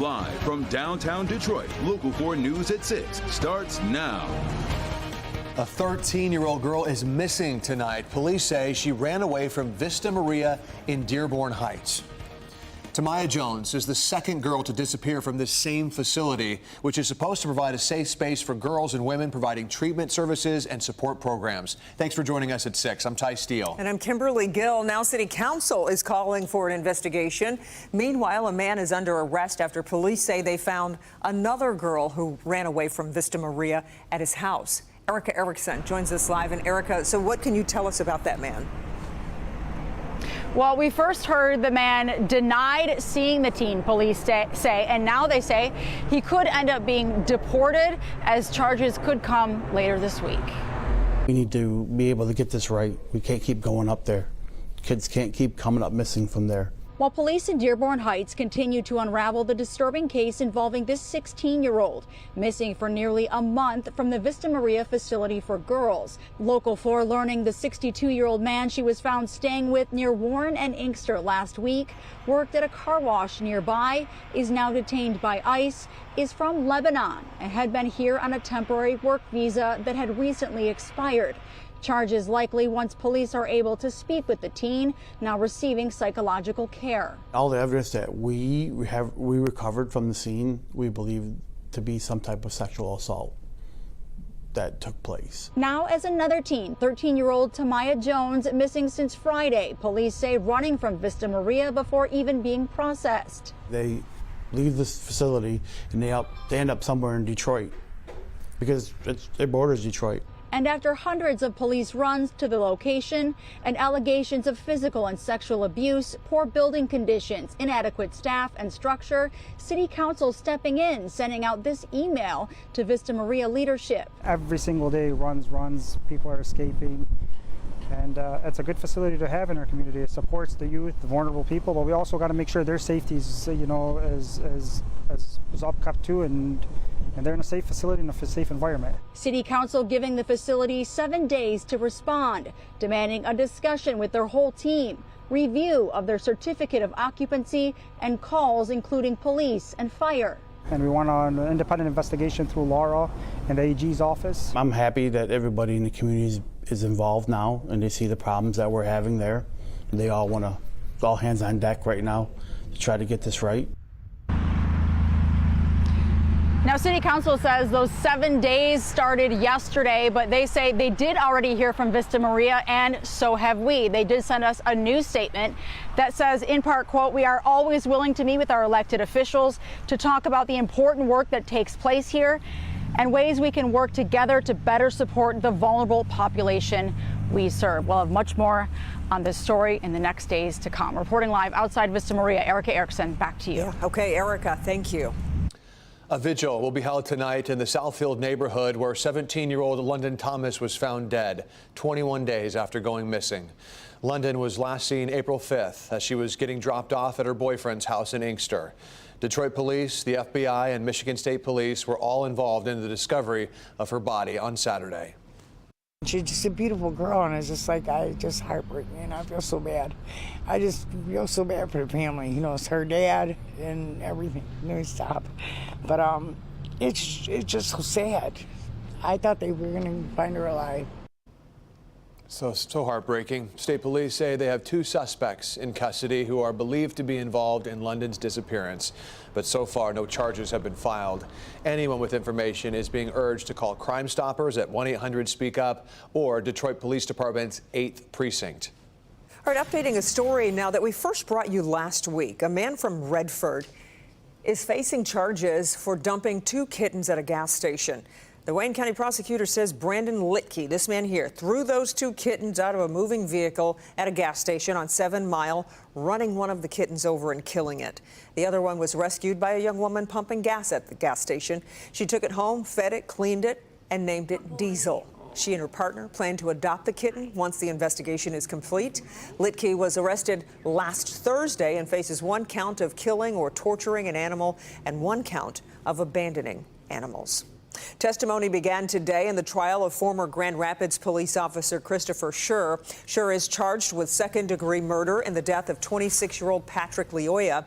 Live from downtown Detroit, Local 4 News at 6 starts now. A 13-year-old girl is missing tonight. Police say she ran away from Vista Maria in Dearborn Heights. Tamaya Jones is the second girl to disappear from this same facility, which is supposed to provide a safe space for girls and women, providing treatment services and support programs. Thanks for joining us at 6. I'm Ty Steele. And I'm Kimberly Gill. Now City Council is calling for an investigation. Meanwhile, a man is under arrest after police say they found another girl who ran away from Vista Maria at his house. Erica Erickson joins us live. And Erica, so what can you tell us about that man? Well, we first heard the man denied seeing the teen, police say, and now they say he could end up being deported as charges could come later this week. We need to be able to get this right. We can't keep going up there. Kids can't keep coming up missing from there. While police in Dearborn Heights continue to unravel the disturbing case involving this 16-year-old missing for nearly a month from the Vista Maria facility for girls. Local 4 learning the 62-year-old man she was found staying with near Warren and Inkster last week worked at a car wash nearby, is now detained by ICE, is from Lebanon, and had been here on a temporary work visa that had recently expired. Charges likely once police are able to speak with the teen, now receiving psychological care. All the evidence that we recovered from the scene, we believe to be some type of sexual assault that took place. Now as another teen, 13-year-old Tamaya Jones, missing since Friday. Police say running from Vista Maria before even being processed. They leave this facility and they end up somewhere in Detroit because it borders Detroit. And after hundreds of police runs to the location and allegations of physical and sexual abuse, poor building conditions, inadequate staff and structure, City Council stepping in, sending out this email to Vista Maria leadership. Every single day, runs, people are escaping. And it's a good facility to have in our community. It supports the youth, the vulnerable people, but we also got to make sure their safety is, is upkept too, and they're in a safe facility and a safe environment. City Council giving the facility 7 days to respond, demanding a discussion with their whole team, review of their certificate of occupancy, and calls including police and fire. And we want an independent investigation through Laura and the AG's office. I'm happy that everybody in the community is involved now and they see the problems that we're having there. And they all want to, all hands on deck right now to try to get this right. Now, City Council says those 7 days started yesterday, but they say they did already hear from Vista Maria, and so have we. They did send us a news statement that says, in part, quote, "We are always willing to meet with our elected officials to talk about the important work that takes place here and ways we can work together to better support the vulnerable population we serve." We'll have much more on this story in the next days to come. Reporting live outside Vista Maria, Erica Erickson, back to you. Yeah. Okay, Erica, thank you. A vigil will be held tonight in the Southfield neighborhood where 17-year-old London Thomas was found dead 21 days after going missing. London was last seen April 5th as she was getting dropped off at her boyfriend's house in Inkster. Detroit police, the FBI, and Michigan State Police were all involved in the discovery of her body on Saturday. She's just a beautiful girl, and it's just like, just heartbreaking, and I feel so bad. I just feel so bad for the family. It's her dad and everything. Stop. But it's just so sad. I thought they were going to find her alive. So heartbreaking. State police say they have 2 suspects in custody who are believed to be involved in London's disappearance. But so far, no charges have been filed. Anyone with information is being urged to call Crime Stoppers at 1-800-SPEAK-UP or Detroit Police Department's 8th Precinct. All right, updating a story now that we first brought you last week. A man from Redford is facing charges for dumping 2 kittens at a gas station. The Wayne County prosecutor says Brandon Littkey, this man here, threw those 2 kittens out of a moving vehicle at a gas station on 7 Mile, running one of the kittens over and killing it. The other one was rescued by a young woman pumping gas at the gas station. She took it home, fed it, cleaned it, and named it Diesel. She and her partner plan to adopt the kitten once the investigation is complete. Littkey was arrested last Thursday and faces 1 count of killing or torturing an animal and 1 count of abandoning animals. Testimony began today in the trial of former Grand Rapids police officer Christopher Shure. Shure is charged with second-degree murder in the death of 26-year-old Patrick Leoya.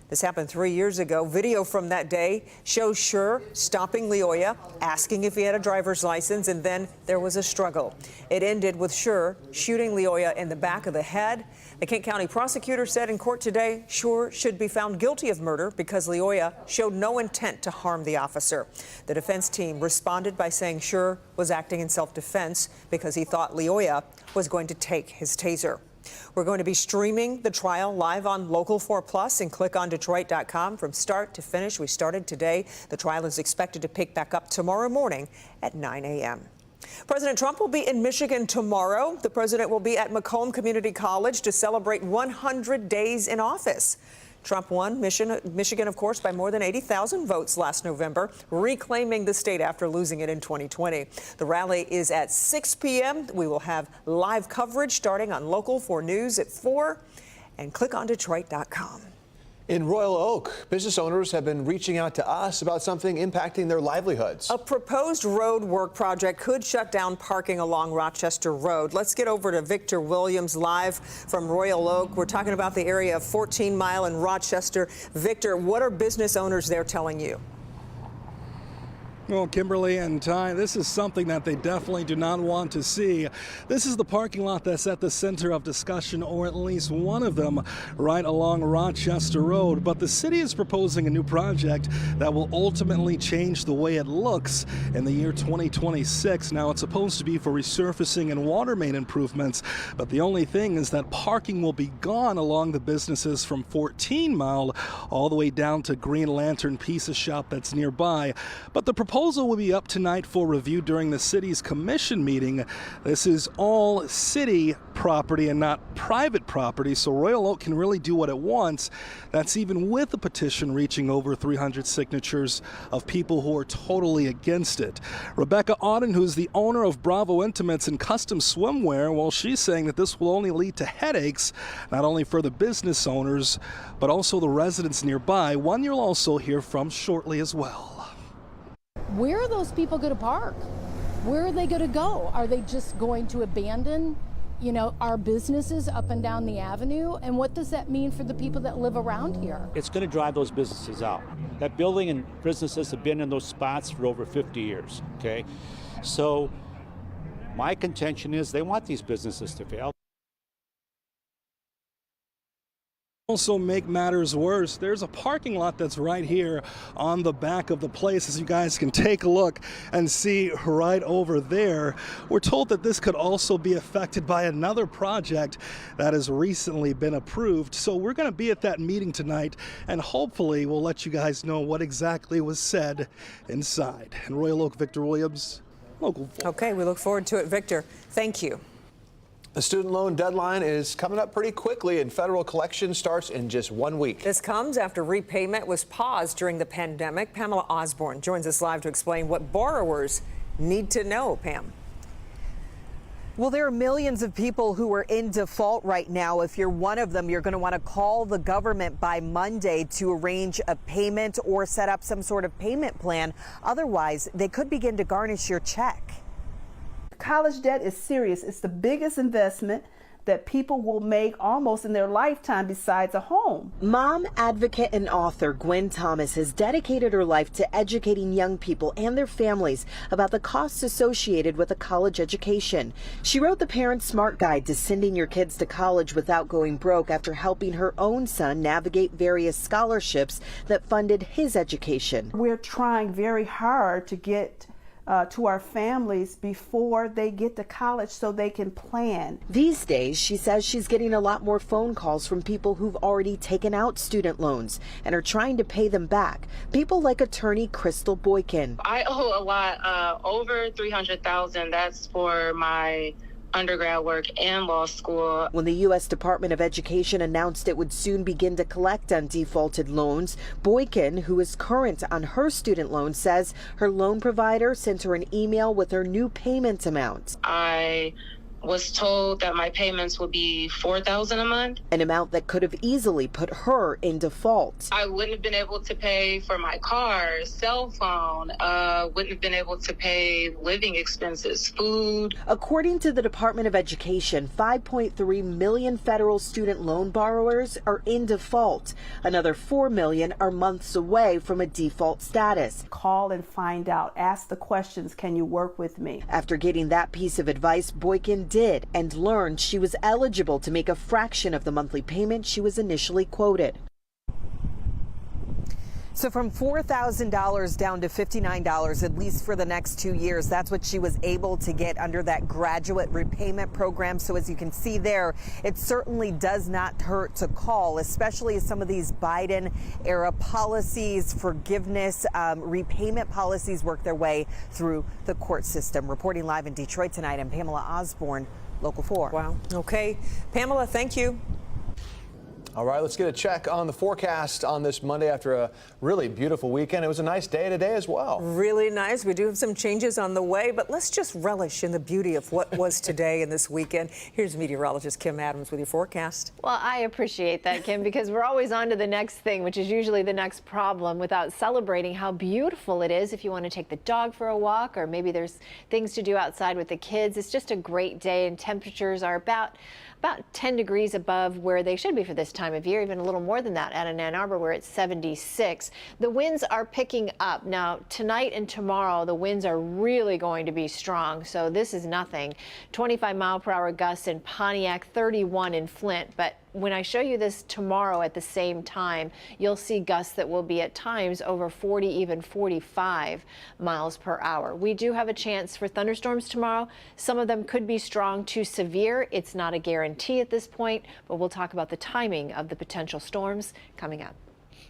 This happened 3 years ago. Video from that day shows Shure stopping Leoya, asking if he had a driver's license, and then there was a struggle. It ended with Shure shooting Leoya in the back of the head. The Kent County prosecutor said in court today Shure should be found guilty of murder because Leoya showed no intent to harm the officer. The defense team responded by saying Shure was acting in self-defense because he thought Leoya was going to take his taser. We're going to be streaming the trial live on Local 4 Plus and clickondetroit.com from start to finish. We started today. The trial is expected to pick back up tomorrow morning at 9 a.m. President Trump will be in Michigan tomorrow. The president will be at Macomb Community College to celebrate 100 days in office. Trump won Michigan, of course, by more than 80,000 votes last November, reclaiming the state after losing it in 2020. The rally is at 6 p.m. We will have live coverage starting on Local 4 News at 4 and clickondetroit.com. In Royal Oak, business owners have been reaching out to us about something impacting their livelihoods. A proposed road work project could shut down parking along Rochester Road. Let's get over to Victor Williams live from Royal Oak. We're talking about the area of 14 Mile and Rochester. Victor, what are business owners there telling you? Well, Kimberly and Ty, this is something that they definitely do not want to see. This is the parking lot that's at the center of discussion, or at least one of them, right along Rochester Road. But the city is proposing a new project that will ultimately change the way it looks in the year 2026. Now, it's supposed to be for resurfacing and water main improvements, but the only thing is that parking will be gone along the businesses from 14 Mile all the way down to Green Lantern Pizza Shop that's nearby. But the proposal will be up tonight for review during the city's commission meeting. This is all city property and not private property, so Royal Oak can really do what it wants. That's even with the petition reaching over 300 signatures of people who are totally against it. Rebecca Auden, who's the owner of Bravo Intimates and Custom Swimwear, well, she's saying that this will only lead to headaches, not only for the business owners, but also the residents nearby, one you'll also hear from shortly as well. Where are those people going to park? Where are they going to go? Are they just going to abandon, our businesses up and down the avenue? And what does that mean for the people that live around here? It's going to drive those businesses out. That building and businesses have been in those spots for over 50 years, okay? So my contention is they want these businesses to fail. Also make matters worse, there's a parking lot that's right here on the back of the place, as you guys can take a look and see right over there. We're told that this could also be affected by another project that has recently been approved. So we're going to be at that meeting tonight, and hopefully we'll let you guys know what exactly was said inside. In Royal Oak, Victor Williams, Local 4. Okay, we look forward to it, Victor. Thank you. The student loan deadline is coming up pretty quickly, and federal collection starts in just 1 week. This comes after repayment was paused during the pandemic. Pamela Osborne joins us live to explain what borrowers need to know. Pam. Well, there are millions of people who are in default right now. If you're one of them, you're going to want to call the government by Monday to arrange a payment or set up some sort of payment plan. Otherwise, they could begin to garnish your check. College debt is serious. It's the biggest investment that people will make almost in their lifetime besides a home. Mom, advocate, and author Gwen Thomas has dedicated her life to educating young people and their families about the costs associated with a college education. She wrote the Parent Smart Guide to sending your kids to college without going broke after helping her own son navigate various scholarships that funded his education. We're trying very hard to get to our families before they get to college so they can plan. These days, she says she's getting a lot more phone calls from people who've already taken out student loans and are trying to pay them back. People like attorney Crystal Boykin. I owe a lot, over $300,000. That's for my undergrad work and law school. When the U.S. Department of Education announced it would soon begin to collect on defaulted loans, Boykin, who is current on her student loan, says her loan provider sent her an email with her new payment amount. I was told that my payments would be $4,000 a month. An amount that could have easily put her in default. I wouldn't have been able to pay for my car, cell phone, wouldn't have been able to pay living expenses, food. According to the Department of Education, 5.3 million federal student loan borrowers are in default. Another 4 million are months away from a default status. Call and find out. Ask the questions, can you work with me? After getting that piece of advice, Boykin did and learned she was eligible to make a fraction of the monthly payment she was initially quoted. So from $4,000 down to $59, at least for the next 2 years, that's what she was able to get under that graduate repayment program. So as you can see there, it certainly does not hurt to call, especially as some of these Biden era policies, forgiveness, repayment policies work their way through the court system. Reporting live in Detroit tonight, I'm Pamela Osborne, Local 4. Wow. Okay. Pamela, thank you. All right, let's get a check on the forecast on this Monday after a really beautiful weekend. It was a nice day today as well. Really nice. We do have some changes on the way, but let's just relish in the beauty of what was today and this weekend. Here's meteorologist Kim Adams with your forecast. Well, I appreciate that, Kim, because we're always on to the next thing, which is usually the next problem, without celebrating how beautiful it is if you want to take the dog for a walk, or maybe there's things to do outside with the kids. It's just a great day, and temperatures are about 10 degrees above where they should be for this time of year, even a little more than that out in Ann Arbor, where it's 76. The winds are picking up. Now, tonight and tomorrow, the winds are really going to be strong, so this is nothing. 25-mile-per-hour gusts in Pontiac, 31 in Flint, but when I show you this tomorrow at the same time, you'll see gusts that will be at times over 40, even 45 miles per hour. We do have a chance for thunderstorms tomorrow. Some of them could be strong to severe. It's not a guarantee at this point, but we'll talk about the timing of the potential storms coming up.